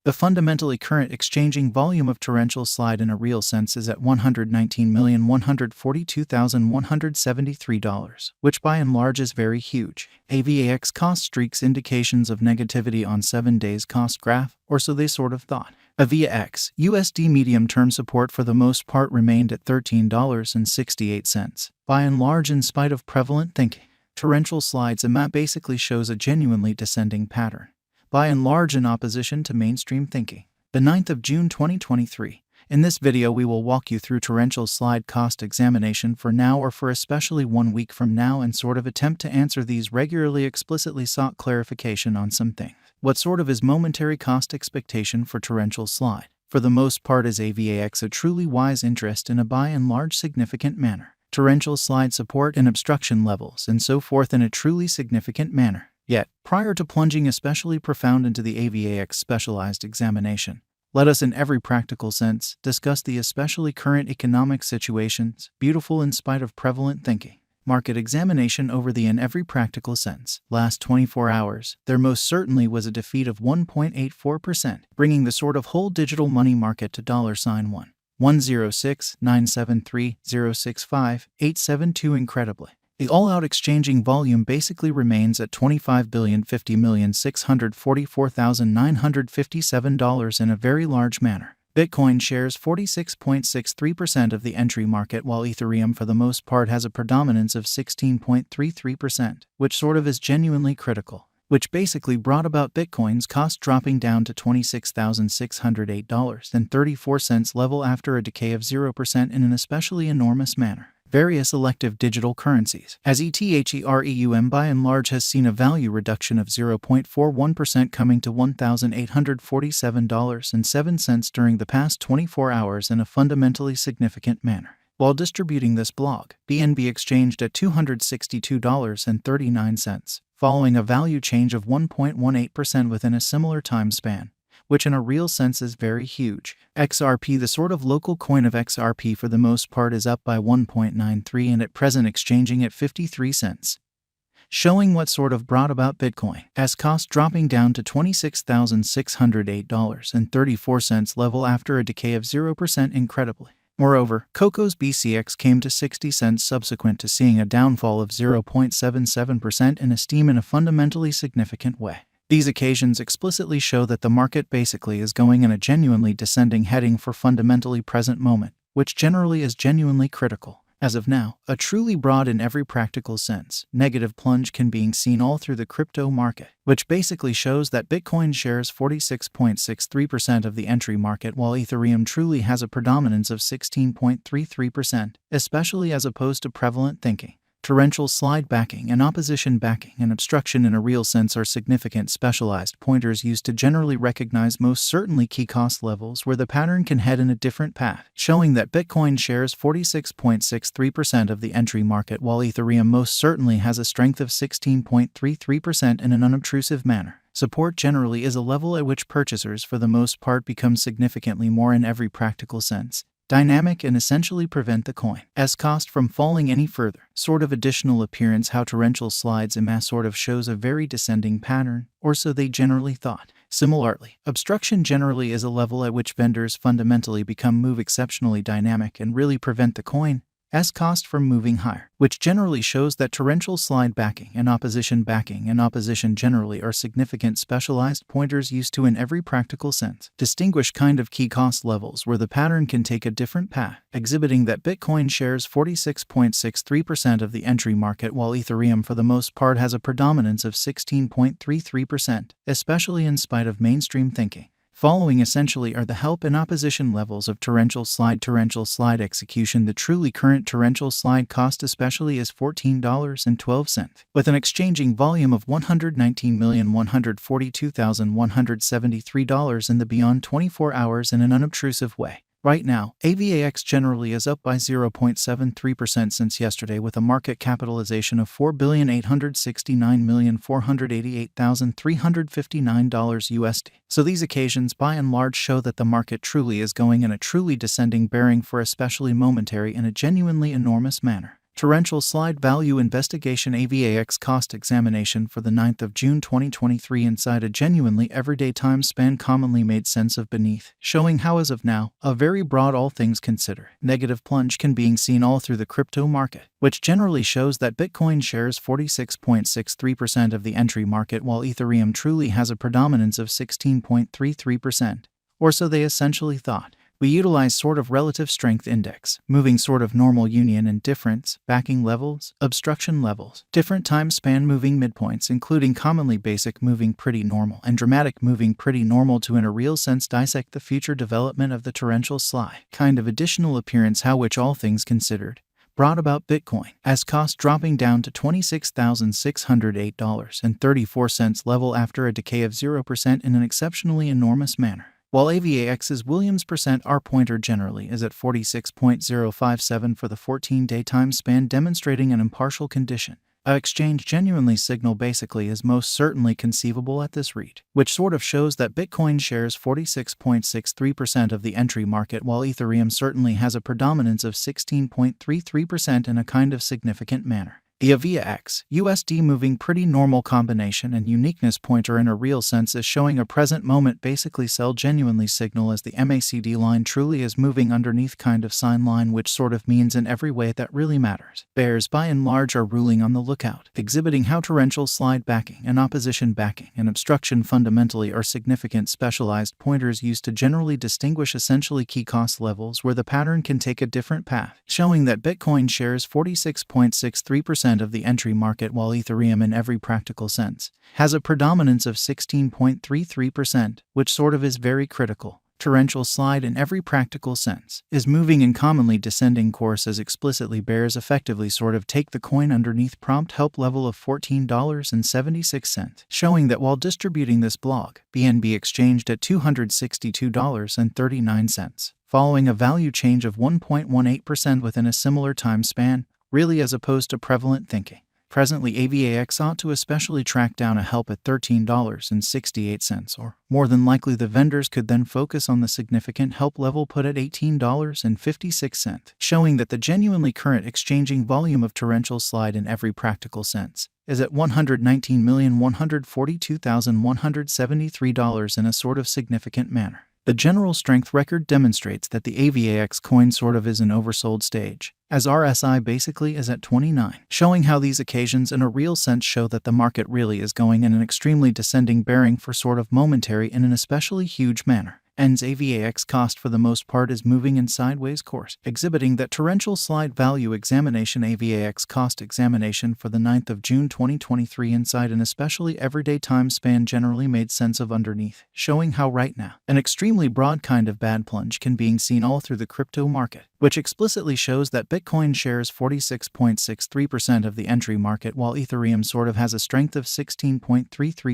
The fundamentally current exchanging volume of torrential slide in a real sense is at $119,142,173, which by and large is very huge. Avax cost streaks indications of negativity on 7 days cost graph, or so they sort of thought. Avax USD medium-term support for the most part remained at $13.68. By and large, in spite of prevalent thinking, torrential slides and that basically shows a genuinely descending pattern, by and large in opposition to mainstream thinking. The 9th of June 2023. In this video we will walk you through torrential slide cost examination for now or for especially 1 week from now and sort of attempt to answer these regularly explicitly sought clarification on some things. What sort of is momentary cost expectation for torrential slide? For the most part is Avax a truly wise interest in a by and large significant manner. Torrential slide support and obstruction levels and so forth in a truly significant manner. Yet, prior to plunging especially profound into the Avax specialized examination, let us in every practical sense discuss the especially current economic situations, beautiful in spite of prevalent thinking. Market examination over the in every practical sense. Last 24 hours, there most certainly was a defeat of 1.84%, bringing the sort of whole digital money market to $1,106,973,065,872 incredibly. The all-out exchanging volume basically remains at $25,050,644,957 in a very large manner. Bitcoin shares 46.63% of the entry market, while Ethereum for the most part has a predominance of 16.33%, which sort of is genuinely critical, which basically brought about Bitcoin's cost dropping down to $26,608.34 level after a decay of 0% in an especially enormous manner. Various elective digital currencies, as Ethereum by and large has seen a value reduction of 0.41% coming to $1,847.07 during the past 24 hours in a fundamentally significant manner. While distributing this blog, BNB exchanged at $262.39, following a value change of 1.18% within a similar time span, which in a real sense is very huge. XRP, the sort of local coin of XRP for the most part, is up by 1.93 and at present exchanging at 53 cents, showing what sort of brought about Bitcoin as cost dropping down to $26,608.34 level after a decay of 0% incredibly. Moreover, Coco's BCX came to 60 cents subsequent to seeing a downfall of 0.77% in esteem in a fundamentally significant way. These occasions explicitly show that the market basically is going in a genuinely descending heading for fundamentally present moment, which generally is genuinely critical. As of now, a truly broad in every practical sense, negative plunge can be seen all through the crypto market, which basically shows that Bitcoin shares 46.63% of the entry market while Ethereum truly has a predominance of 16.33%, especially as opposed to prevalent thinking. Torrential slide backing and opposition backing and obstruction in a real sense are significant specialized pointers used to generally recognize most certainly key cost levels where the pattern can head in a different path, showing that Bitcoin shares 46.63% of the entry market while Ethereum most certainly has a strength of 16.33% in an unobtrusive manner. Support generally is a level at which purchasers for the most part become significantly more in every practical sense dynamic and essentially prevent the coin as cost from falling any further. Sort of additional appearance how torrential slides in mass sort of shows a very descending pattern, or so they generally thought. Similarly, obstruction generally is a level at which vendors fundamentally move exceptionally dynamic and really prevent the coin as cost from moving higher, which generally shows that torrential slide backing and opposition generally are significant specialized pointers used to in every practical sense distinguish kind of key cost levels where the pattern can take a different path, exhibiting that Bitcoin shares 46.63% of the entry market while Ethereum for the most part has a predominance of 16.33%, especially in spite of mainstream thinking. Following essentially are the help and opposition levels of torrential slide execution. The truly current torrential slide cost especially is $14.12, with an exchanging volume of $119,142,173 in the beyond 24 hours in an unobtrusive way. Right now, Avax generally is up by 0.73% since yesterday with a market capitalization of $4,869,488,359 USD. So these occasions by and large show that the market truly is going in a truly descending bearing for especially momentary in a genuinely enormous manner. Torrential Slide Value Investigation AVAX Cost Examination for the 9th of June 2023 inside a genuinely everyday time span commonly made sense of beneath, showing how as of now, a very broad all things considered, negative plunge can being seen all through the crypto market, which generally shows that Bitcoin shares 46.63% of the entry market while Ethereum truly has a predominance of 16.33%, or so they essentially thought. We utilize sort of relative strength index, moving sort of normal union and difference, backing levels, obstruction levels, different time span moving midpoints including commonly basic moving pretty normal and dramatic moving pretty normal to in a real sense dissect the future development of the torrential slide kind of additional appearance how which all things considered brought about Bitcoin as cost dropping down to $26,608.34 level after a decay of 0% in an exceptionally enormous manner. While AVAX's Williams percent R pointer generally is at 46.057 for the 14-day time span demonstrating an impartial condition, a exchange genuinely signal basically is most certainly conceivable at this read, which sort of shows that Bitcoin shares 46.63% of the entry market while Ethereum certainly has a predominance of 16.33% in a kind of significant manner. The AVAX USD moving pretty normal combination and uniqueness pointer in a real sense is showing a present moment basically sell genuinely signal as the MACD line truly is moving underneath kind of sign line which sort of means in every way that really matters. Bears by and large are ruling on the lookout, exhibiting how torrential slide backing and opposition backing and obstruction fundamentally are significant specialized pointers used to generally distinguish essentially key cost levels where the pattern can take a different path, showing that Bitcoin shares 46.63% of the entry market while Ethereum in every practical sense has a predominance of 16.33%, which sort of is very critical. Torrential slide in every practical sense is moving in commonly descending course as explicitly bears effectively sort of take the coin underneath prompt help level of $14.76, showing that while distributing this blog, BNB exchanged at $262.39, following a value change of 1.18% within a similar time span, really as opposed to prevalent thinking. Presently AVAX ought to especially track down a help at $13.68 or, more than likely the vendors could then focus on the significant help level put at $18.56, showing that the genuinely current exchanging volume of torrential slide in every practical sense is at $119,142,173 in a sort of significant manner. The general strength record demonstrates that the AVAX coin sort of is an oversold stage, as RSI basically is at 29, showing how these occasions in a real sense show that the market really is going in an extremely descending bearing for sort of momentary in an especially huge manner. Ends AVAX cost for the most part is moving in sideways course, exhibiting that torrential slide value examination AVAX cost examination for the 9th of June 2023 inside an especially everyday time span generally made sense of underneath, showing how right now an extremely broad kind of bad plunge can being seen all through the crypto market, which explicitly shows that Bitcoin shares 46.63% of the entry market while Ethereum sort of has a strength of 16.33%.